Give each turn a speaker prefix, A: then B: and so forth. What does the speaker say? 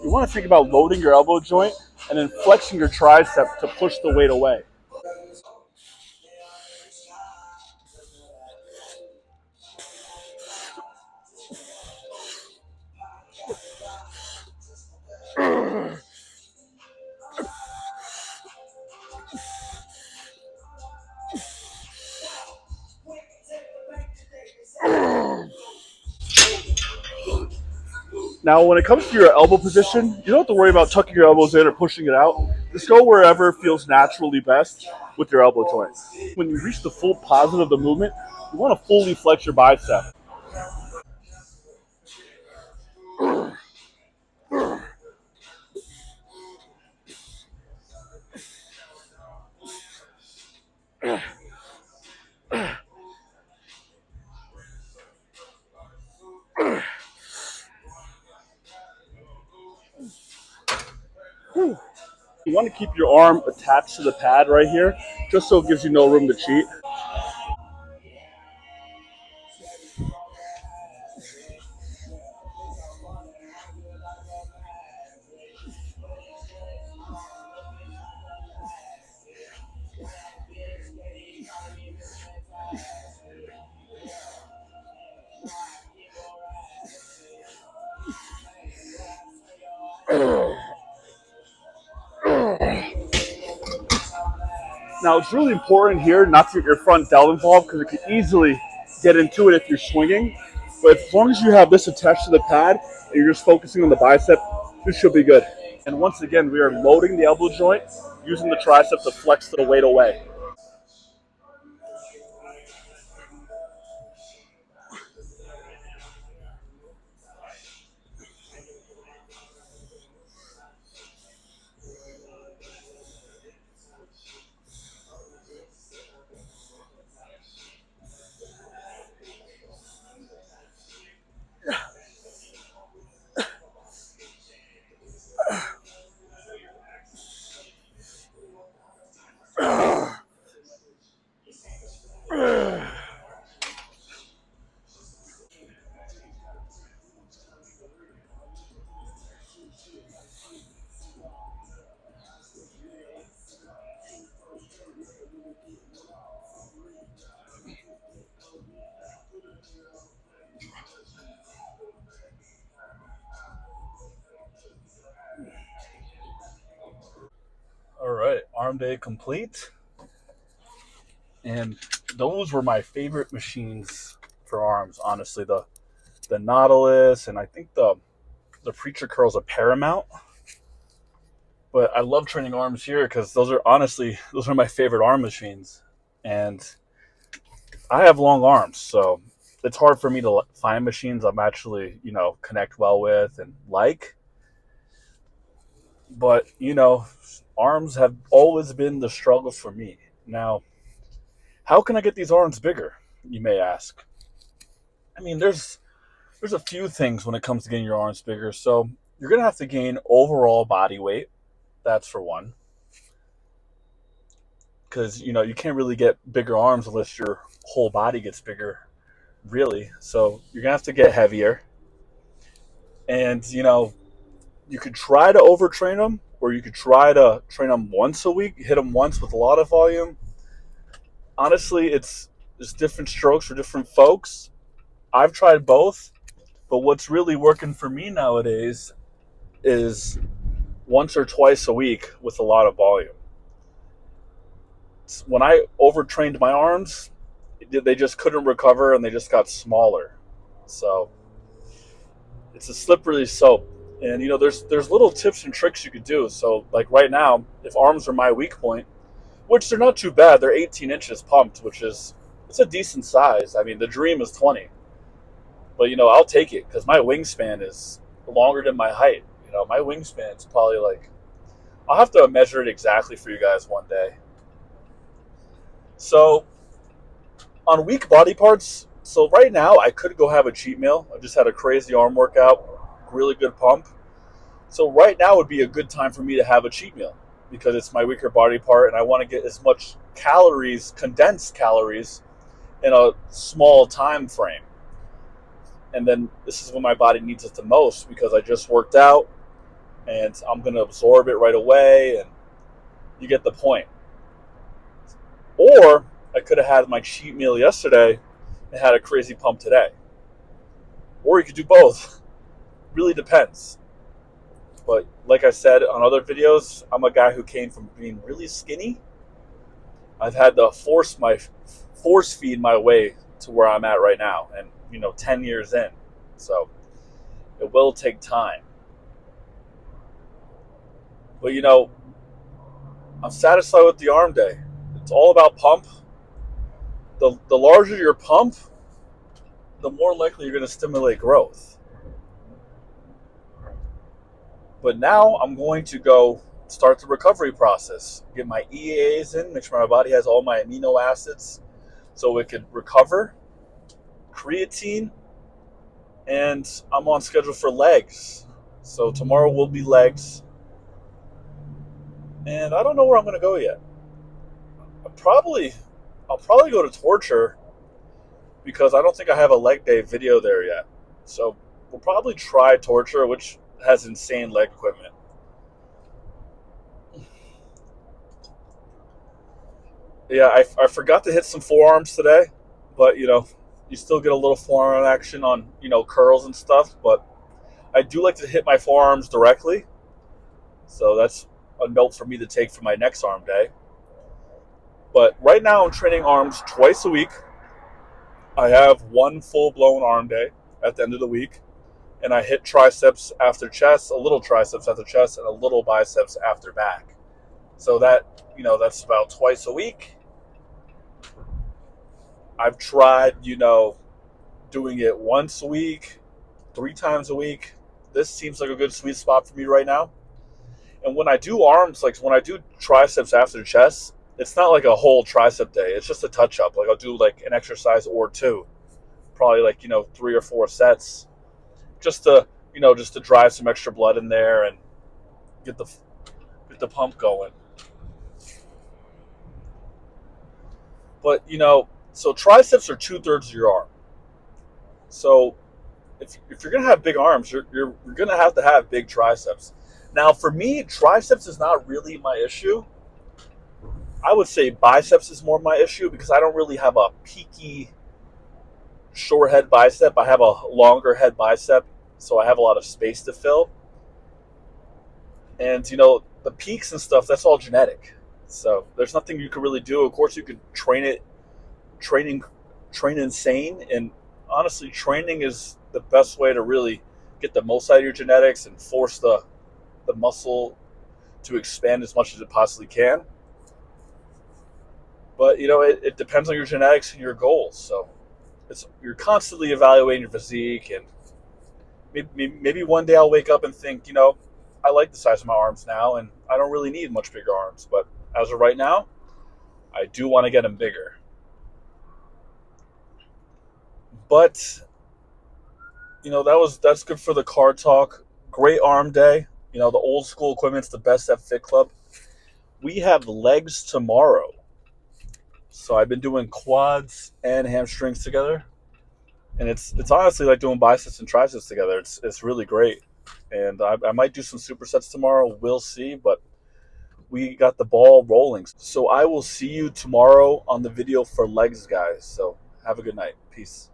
A: you want to think about loading your elbow joint and then flexing your tricep to push the weight away. Now, when it comes to your elbow position, you don't have to worry about tucking your elbows in or pushing it out. Just go wherever feels naturally best with your elbow joint. When you reach the full positive of the movement, you want to fully flex your bicep. You want to keep your arm attached to the pad right here, just so it gives you no room to cheat. Now, it's really important here not to get your front delt involved because it can easily get into it if you're swinging. But as long as you have this attached to the pad and you're just focusing on the bicep, this should be good. And once again, we are loading the elbow joint, using the tricep to flex the weight away. All right, arm day complete. And those were my favorite machines for arms, honestly. The Nautilus and I think the Preacher Curl's a Paramount. But I love training arms here because those are my favorite arm machines. And I have long arms, so it's hard for me to find machines I'm actually, connect well with and like. But, arms have always been the struggle for me. Now, how can I get these arms bigger, you may ask? I mean, there's a few things when it comes to getting your arms bigger. So, you're going to have to gain overall body weight. That's for one. Because, you can't really get bigger arms unless your whole body gets bigger, really. So, you're going to have to get heavier. And, you could try to overtrain them, or you could try to train them once a week, hit them once with a lot of volume. Honestly, there's different strokes for different folks. I've tried both, but what's really working for me nowadays is once or twice a week with a lot of volume. When I overtrained my arms, they just couldn't recover and they just got smaller. So it's a slippery slope. And there's little tips and tricks you could do. So like right now, if arms are my weak point, which they're not too bad, they're 18 inches pumped, it's a decent size. I mean, the dream is 20, but I'll take it because my wingspan is longer than my height. My wingspan is probably like, I'll have to measure it exactly for you guys one day. So on weak body parts, so right now I could go have a cheat meal. I just had a crazy arm workout, really good pump. So right now would be a good time for me to have a cheat meal because it's my weaker body part and I want to get as much calories, condensed calories, in a small time frame. And then this is when my body needs it the most because I just worked out. and I'm going to absorb it right away, and you get the point. Or I could have had my cheat meal yesterday and had a crazy pump today. Or you could do both. Really depends. But like I said on other videos, I'm a guy who came from being really skinny. I've had to force feed my way to where I'm at right now, and 10 years in. So it will take time. But I'm satisfied with the arm day. It's all about pump. The larger your pump, the more likely you're going to stimulate growth. But now I'm going to go start the recovery process. Get my EAAs in, make sure my body has all my amino acids so it can recover. Creatine, and I'm on schedule for legs. So tomorrow will be legs. And I don't know where I'm going to go yet. I'll probably go to Torture because I don't think I have a leg day video there yet. So we'll probably try Torture, which has insane leg equipment. Yeah, I forgot to hit some forearms today, but you still get a little forearm action on curls and stuff. But I do like to hit my forearms directly, so that's a note for me to take for my next arm day. But right now I'm training arms twice a week. I have one full-blown arm day at the end of the week, and I hit triceps after chest, a little triceps after chest, and a little biceps after back. So that's about twice a week. I've tried, doing it once a week, 3 times a week. This seems like a good sweet spot for me right now. And when I do arms, like when I do triceps after chest, it's not like a whole tricep day. It's just a touch up. Like I'll do like an exercise or two, probably like 3 or 4 sets, just to drive some extra blood in there and get the pump going. But so triceps are 2/3 of your arm. So if you're gonna have big arms, you're gonna have to have big triceps. Now for me, triceps is not really my issue. I would say biceps is more my issue because I don't really have a peaky short head bicep. I have a longer head bicep, so I have a lot of space to fill. And the peaks and stuff, that's all genetic. So there's nothing you can really do. Of course, you could train insane, and honestly, training is the best way to really get the most out of your genetics and force the muscle to expand as much as it possibly can. But it depends on your genetics and your goals. So you're constantly evaluating your physique, and maybe one day I'll wake up and think, I like the size of my arms now, and I don't really need much bigger arms. But as of right now, I do want to get them bigger. But that's good for the card talk. Great arm day. The old school equipment's the best at Fit Club. We have legs tomorrow. So I've been doing quads and hamstrings together, and it's honestly like doing biceps and triceps together. It's really great, and I might do some supersets tomorrow. We'll see, but we got the ball rolling. So I will see you tomorrow on the video for legs, guys. So have a good night. Peace.